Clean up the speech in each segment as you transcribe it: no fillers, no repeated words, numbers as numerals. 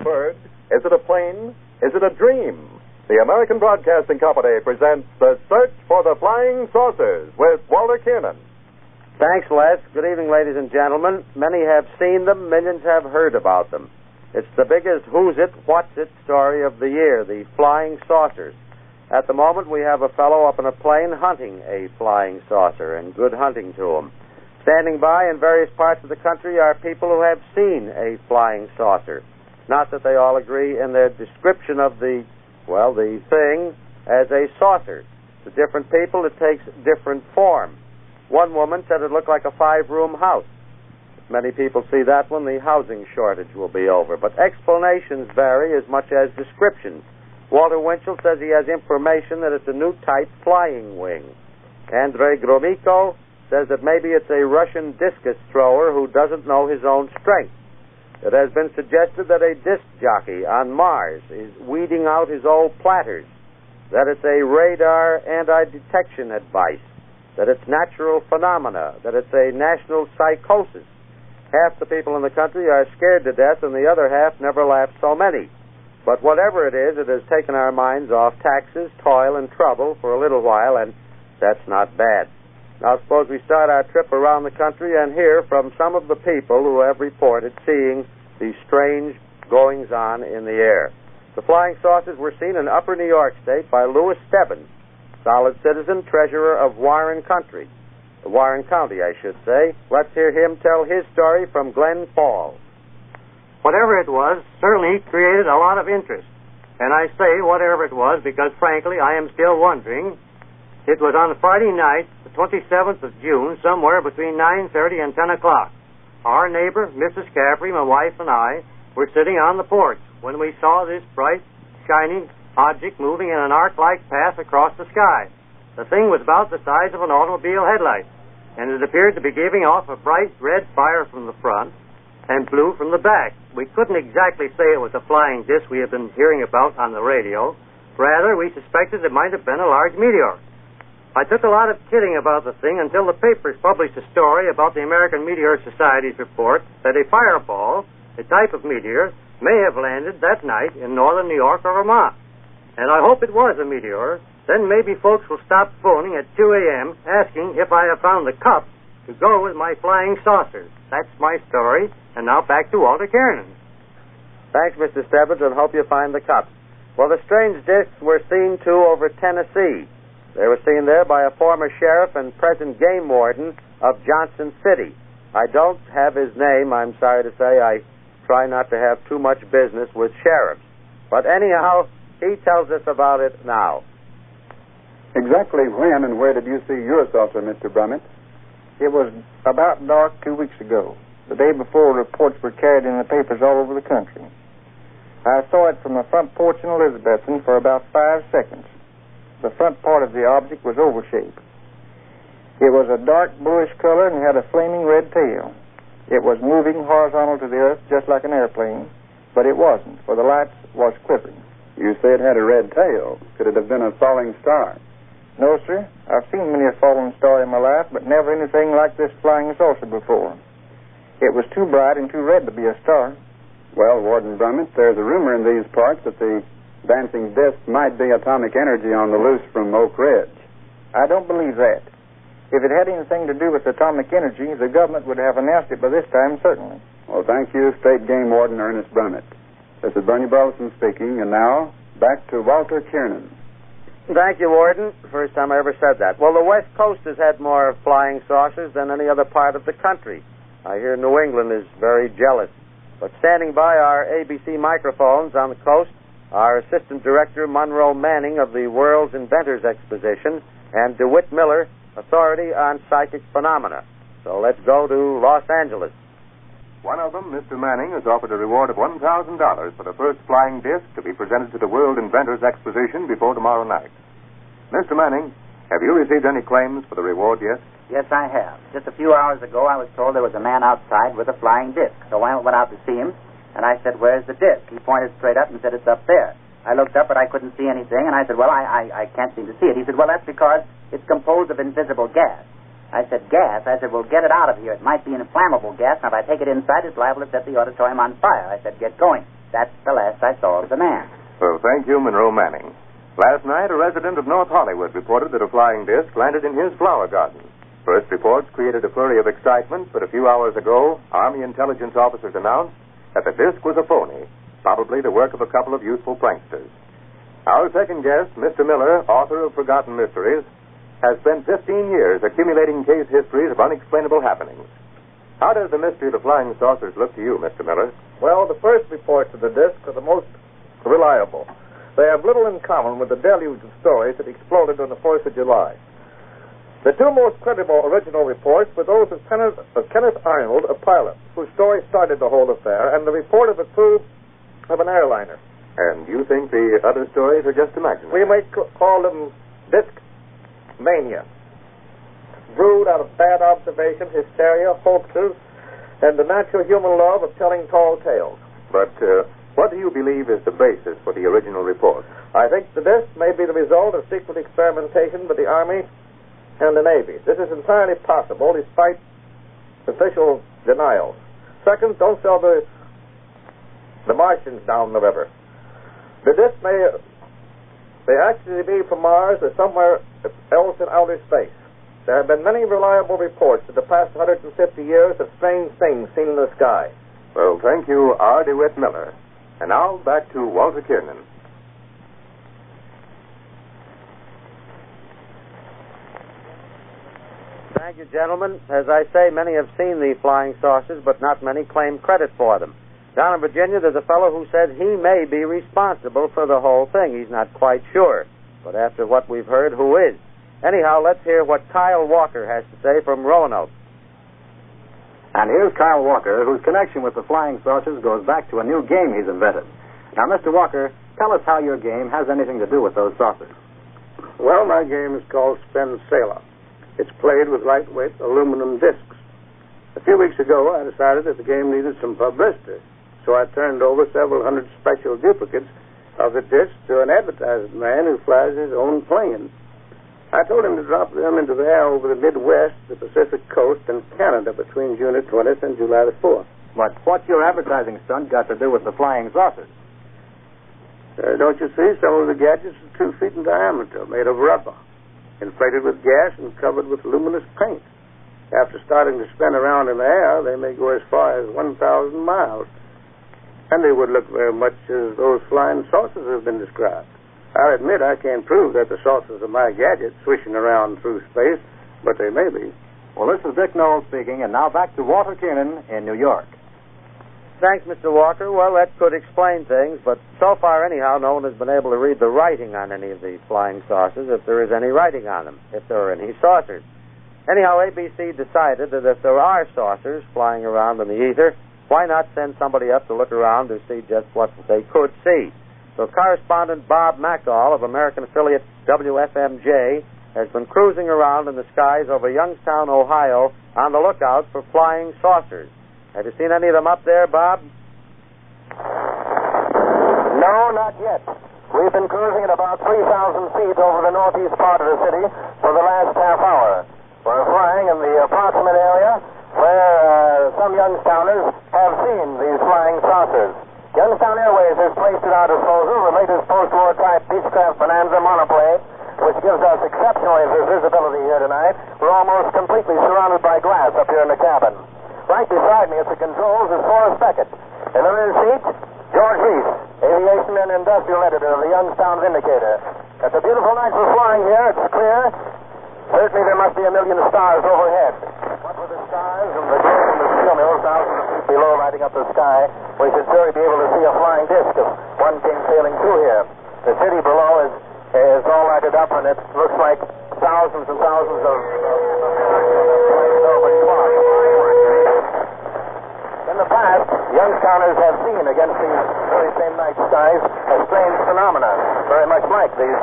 a bird? Is it a plane? Is it a dream? The American Broadcasting Company presents The Search for the Flying Saucers with Walter Klernon. Thanks, Les. Good evening, ladies and gentlemen. Many have seen them, millions have heard about them. It's the biggest who's it, what's it story of the year, the flying saucers. At the moment, we have a fellow up in a plane hunting a flying saucer, and good hunting to him. Standing by in various parts of the country are people who have seen a flying saucer. Not that they all agree in their description of the thing as a saucer. To different people, it takes different form. One woman said it looked like a 5-room house. If many people see that one, the housing shortage will be over. But explanations vary as much as descriptions. Walter Winchell says he has information that it's a new type flying wing. Andrei Gromyko says that maybe it's a Russian discus thrower who doesn't know his own strength. It has been suggested that a disc jockey on Mars is weeding out his old platters, that it's a radar anti-detection device, that it's natural phenomena, that it's a national psychosis. Half the people in the country are scared to death, and the other half never laughed so many. But whatever it is, it has taken our minds off taxes, toil, and trouble for a little while, and that's not bad. Now, suppose we start our trip around the country and hear from some of the people who have reported seeing these strange goings-on in the air. The flying saucers were seen in Upper New York State by Louis Stebbins, solid citizen, treasurer of Warren County, I should say. Let's hear him tell his story from Glen Falls. Whatever it was, certainly created a lot of interest. And I say whatever it was because, frankly, I am still wondering. It was on Friday night, the 27th of June, somewhere between 9:30 and 10 o'clock. Our neighbor, Mrs. Caffrey, my wife, and I were sitting on the porch when we saw this bright, shining object moving in an arc-like path across the sky. The thing was about the size of an automobile headlight, and it appeared to be giving off a bright red fire from the front and blue from the back. We couldn't exactly say it was a flying disc we had been hearing about on the radio. Rather, we suspected it might have been a large meteor. I took a lot of kidding about the thing until the papers published a story about the American Meteor Society's report that a fireball, a type of meteor, may have landed that night in northern New York or Vermont. And I hope it was a meteor. Then maybe folks will stop phoning at 2 a.m. asking if I have found the cup to go with my flying saucers. That's my story. And now back to Walter Klernon. Thanks, Mr. Stebbins, and hope you find the cup. Well, the strange discs were seen, too, over Tennessee. They were seen there by a former sheriff and present game warden of Johnson City. I don't have his name, I'm sorry to say. I try not to have too much business with sheriffs. But anyhow, he tells us about it now. Exactly when and where did you see your saucer, Mr. Brummett? It was about dark 2 weeks ago, the day before reports were carried in the papers all over the country. I saw it from the front porch in Elizabethton for about 5 seconds. The front part of the object was oval-shaped. It was a dark bluish color and had a flaming red tail. It was moving horizontal to the earth just like an airplane, but it wasn't, for the light was quivering. You say it had a red tail. Could it have been a falling star? No, sir. I've seen many a falling star in my life, but never anything like this flying saucer before. It was too bright and too red to be a star. Well, Warden Brummett, there's a rumor in these parts that the dancing disc might be atomic energy on the loose from Oak Ridge. I don't believe that. If it had anything to do with atomic energy, the government would have announced it by this time, certainly. Well, thank you, State Game Warden Ernest Brummett. This is Bernie Burleson speaking, and now, back to Walter Klernon. Thank you, Warden. First time I ever said that. Well, the West Coast has had more flying saucers than any other part of the country. I hear New England is very jealous. But standing by our ABC microphones on the coast, our Assistant Director, Monroe Manning of the World's Inventors Exposition, and DeWitt Miller, Authority on Psychic Phenomena. So let's go to Los Angeles. One of them, Mr. Manning, has offered a reward of $1,000 for the first flying disc to be presented to the World Inventors Exposition before tomorrow night. Mr. Manning, have you received any claims for the reward yet? Yes, I have. Just a few hours ago, I was told there was a man outside with a flying disc. So I went out to see him, and I said, "Where's the disc?" He pointed straight up and said, "It's up there." I looked up, but I couldn't see anything, and I said, "Well, I can't seem to see it." He said, "Well, that's because it's composed of invisible gas." I said, "Gas?" I said, "Well, get it out of here. It might be inflammable gas, and if I take it inside, it's liable to set the auditorium on fire." I said, "Get going." That's the last I saw of the man. Well, thank you, Monroe Manning. Last night, a resident of North Hollywood reported that a flying disc landed in his flower garden. First reports created a flurry of excitement, but a few hours ago, Army intelligence officers announced that the disc was a phony, probably the work of a couple of youthful pranksters. Our second guest, Mr. Miller, author of Forgotten Mysteries, has spent 15 years accumulating case histories of unexplainable happenings. How does the mystery of the flying saucers look to you, Mr. Miller? Well, the first reports of the disc are the most reliable. They have little in common with the deluge of stories that exploded on the 4th of July. The two most credible original reports were those of Kenneth Arnold, a pilot, whose story started the whole affair, and the report of the crew of an airliner. And you think the other stories are just imaginary? We might call them disc mania, brewed out of bad observation, hysteria, hoaxes, and the natural human love of telling tall tales. But what do you believe is the basis for the original report? I think the disc may be the result of secret experimentation by the Army and the Navy. This is entirely possible despite official denials. Second, don't sell the Martians down the river. The disc may actually be from Mars or somewhere else in outer space. There have been many reliable reports in the past 150 years of strange things seen in the sky. Well, thank you, R. DeWitt Miller. And now back to Walter Kiernan. Thank you, gentlemen. As I say, many have seen the flying saucers, but not many claim credit for them. Down in Virginia, there's a fellow who says he may be responsible for the whole thing. He's not quite sure. But after what we've heard, who is? Anyhow, let's hear what Kyle Walker has to say from Roanoke. And here's Kyle Walker, whose connection with the flying saucers goes back to a new game he's invented. Now, Mr. Walker, tell us how your game has anything to do with those saucers. Well, my game is called Spin Sailor. It's played with lightweight aluminum discs. A few weeks ago, I decided that the game needed some publicity, so I turned over several hundred special duplicates of the disc to an advertising man who flies his own plane. I told him to drop them into the air over the Midwest, the Pacific Coast, and Canada between June the 20th and July the 4th. But what's your advertising stunt got to do with the flying saucers? Don't you see? Some of the gadgets are 2 feet in diameter, made of rubber, inflated with gas and covered with luminous paint. After starting to spin around in the air, they may go as far as 1,000 miles. And they would look very much as those flying saucers have been described. I'll admit I can't prove that the saucers are my gadget swishing around through space, but they may be. Well, this is Dick Knowles speaking, and now back to Walter Kiernan in New York. Thanks, Mr. Walker. Well, that could explain things, but so far, anyhow, no one has been able to read the writing on any of the flying saucers, if there is any writing on them, if there are any saucers. Anyhow, ABC decided that if there are saucers flying around in the ether, why not send somebody up to look around to see just what they could see? So correspondent Bob McConnell of American affiliate WFMJ has been cruising around in the skies over Youngstown, Ohio, on the lookout for flying saucers. Have you seen any of them up there, Bob? No, not yet. We've been cruising at about 3,000 feet over the northeast part of the city for the last half hour. We're flying in the approximate area where some Youngstowners have seen these flying saucers. Youngstown Airways has placed at our disposal the latest post-war type Beechcraft Bonanza monoplane, which gives us exceptional visibility here tonight. We're almost completely surrounded by glass up here in the cabin. Right beside me at the controls is Forrest Beckett. In the rear seat, George Reese, aviation and industrial editor of the Youngstown Vindicator. It's a beautiful night for flying here. It's clear. Certainly there must be a million stars overhead. What with the stars and the glow from the steel mills thousands of feet below lighting up the sky, we should surely be able to see a flying disc of one king sailing through here. The city below is all lighted up, and it looks like thousands and thousands of In the past, Youngstowners have seen against these very same night skies a strange phenomena, very much like these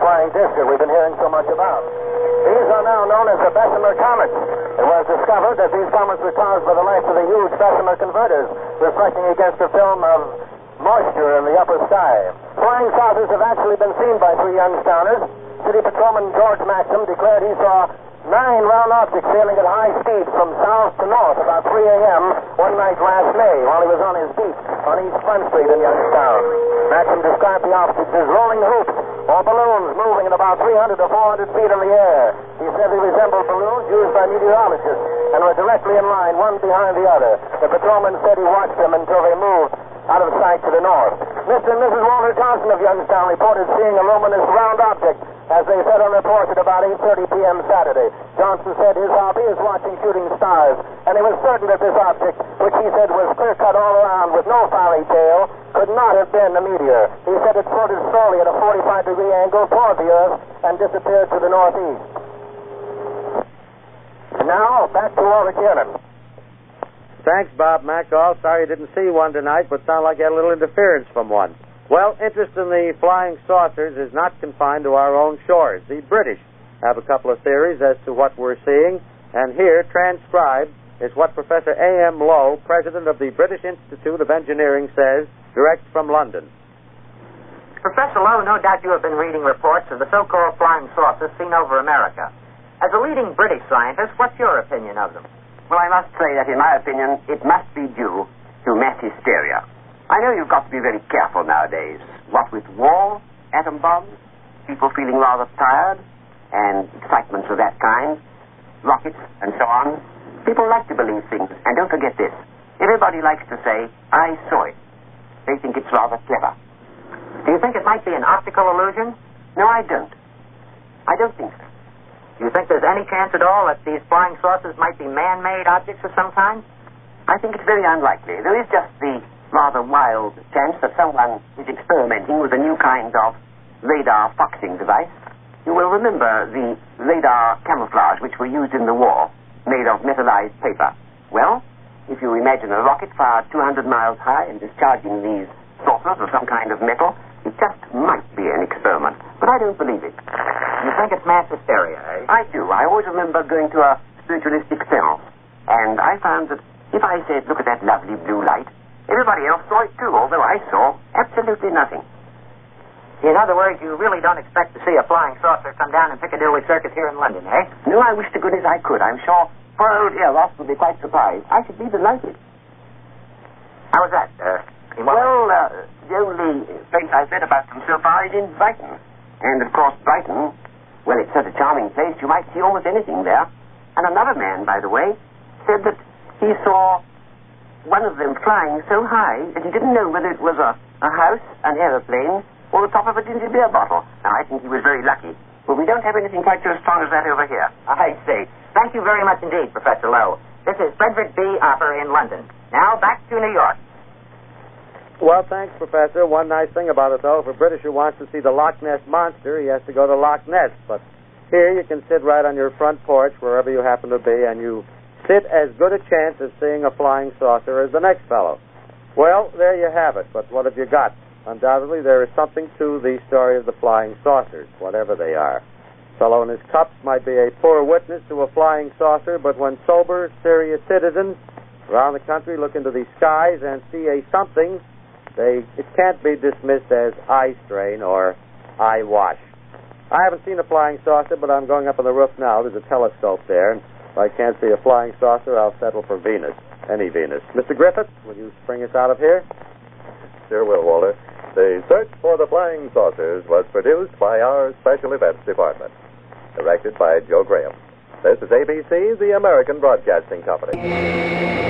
flying discs that we've been hearing so much about. These are now known as the Bessemer comets. It was discovered that these comets were caused by the light of the huge Bessemer converters reflecting against a film of moisture in the upper sky. Flying saucers have actually been seen by 3 Youngstowners. City Patrolman George Maxim declared he saw 9 round objects sailing at high speed from south to north about 3 a.m. one night last May while he was on his beat on East Front Street in Youngstown. Maxim described the objects as rolling hoops or balloons moving at about 300 to 400 feet in the air. He said they resembled balloons used by meteorologists and were directly in line, one behind the other. The patrolman said he watched them until they moved out of sight to the north. Mr. and Mrs. Walter Johnson of Youngstown reported seeing a luminous round object as they sat on their porch at about 8:30 p.m. Saturday. Johnson said his hobby is watching shooting stars, and he was certain that this object, which he said was clear-cut all around with no fiery tail, could not have been a meteor. He said it floated slowly at a 45-degree angle toward the Earth and disappeared to the northeast. Now, back to Walter Klernon. Thanks, Bob McConnell. Sorry you didn't see one tonight, but sounded like you had a little interference from one. Well, interest in the flying saucers is not confined to our own shores. The British have a couple of theories as to what we're seeing, and here, transcribed, is what Professor A.M. Lowe, president of the British Institute of Engineering, says, direct from London. Professor Lowe, no doubt you have been reading reports of the so-called flying saucers seen over America. As a leading British scientist, what's your opinion of them? Well, I must say that, in my opinion, it must be due to mass hysteria. I know you've got to be very careful nowadays. What with war, atom bombs, people feeling rather tired, and excitements of that kind, rockets, and so on. People like to believe things, and don't forget this. Everybody likes to say, I saw it. They think it's rather clever. Do you think it might be an optical illusion? No, I don't. I don't think so. Do you think there's any chance at all that these flying saucers might be man-made objects of some kind? I think it's very unlikely. There is just the rather wild chance that someone is experimenting with a new kind of radar foxing device. You will remember the radar camouflage which were used in the war, made of metallized paper. Well, if you imagine a rocket fired 200 miles high and discharging these saucers of some kind of metal, it just might be an experiment. But I don't believe it. You think it's mass hysteria, eh? I do. I always remember going to a spiritualistic seance, and I found that if I said, look at that lovely blue light, everybody else saw it too, although I saw absolutely nothing. In other words, you really don't expect to see a flying saucer come down in Piccadilly Circus here in London, eh? No, I wish to goodness I could. I'm sure poor old Eros would be quite surprised. I should be delighted. How was that, Well, the only place I've read about them so far is in Brighton. And, of course, Brighton, well, it's such a charming place, you might see almost anything there. And another man, by the way, said that he saw one of them flying so high that he didn't know whether it was a house, an aeroplane, or the top of a ginger beer bottle. Now, I think he was very lucky. But we don't have anything quite so strong as that over here. I see. Thank you very much indeed, Professor Lowe. This is Frederick B. Opper in London. Now, back to New York. Well, thanks, Professor. One nice thing about it, though, if a Britisher wants to see the Loch Ness Monster, he has to go to Loch Ness. But here you can sit right on your front porch, wherever you happen to be, and you sit as good a chance of seeing a flying saucer as the next fellow. Well, there you have it. But what have you got? Undoubtedly, there is something to the story of the flying saucers, whatever they are. The fellow in his cups might be a poor witness to a flying saucer, but when sober, serious citizens around the country look into the skies and see a something, it can't be dismissed as eye strain or eye wash. I haven't seen a flying saucer, but I'm going up on the roof now. There's a telescope there, and if I can't see a flying saucer, I'll settle for Venus, any Venus. Mr. Griffith, will you spring us out of here? Sure will, Walter. The Search for the Flying Saucers was produced by our Special Events Department. Directed by Joe Graham. This is ABC, the American Broadcasting Company.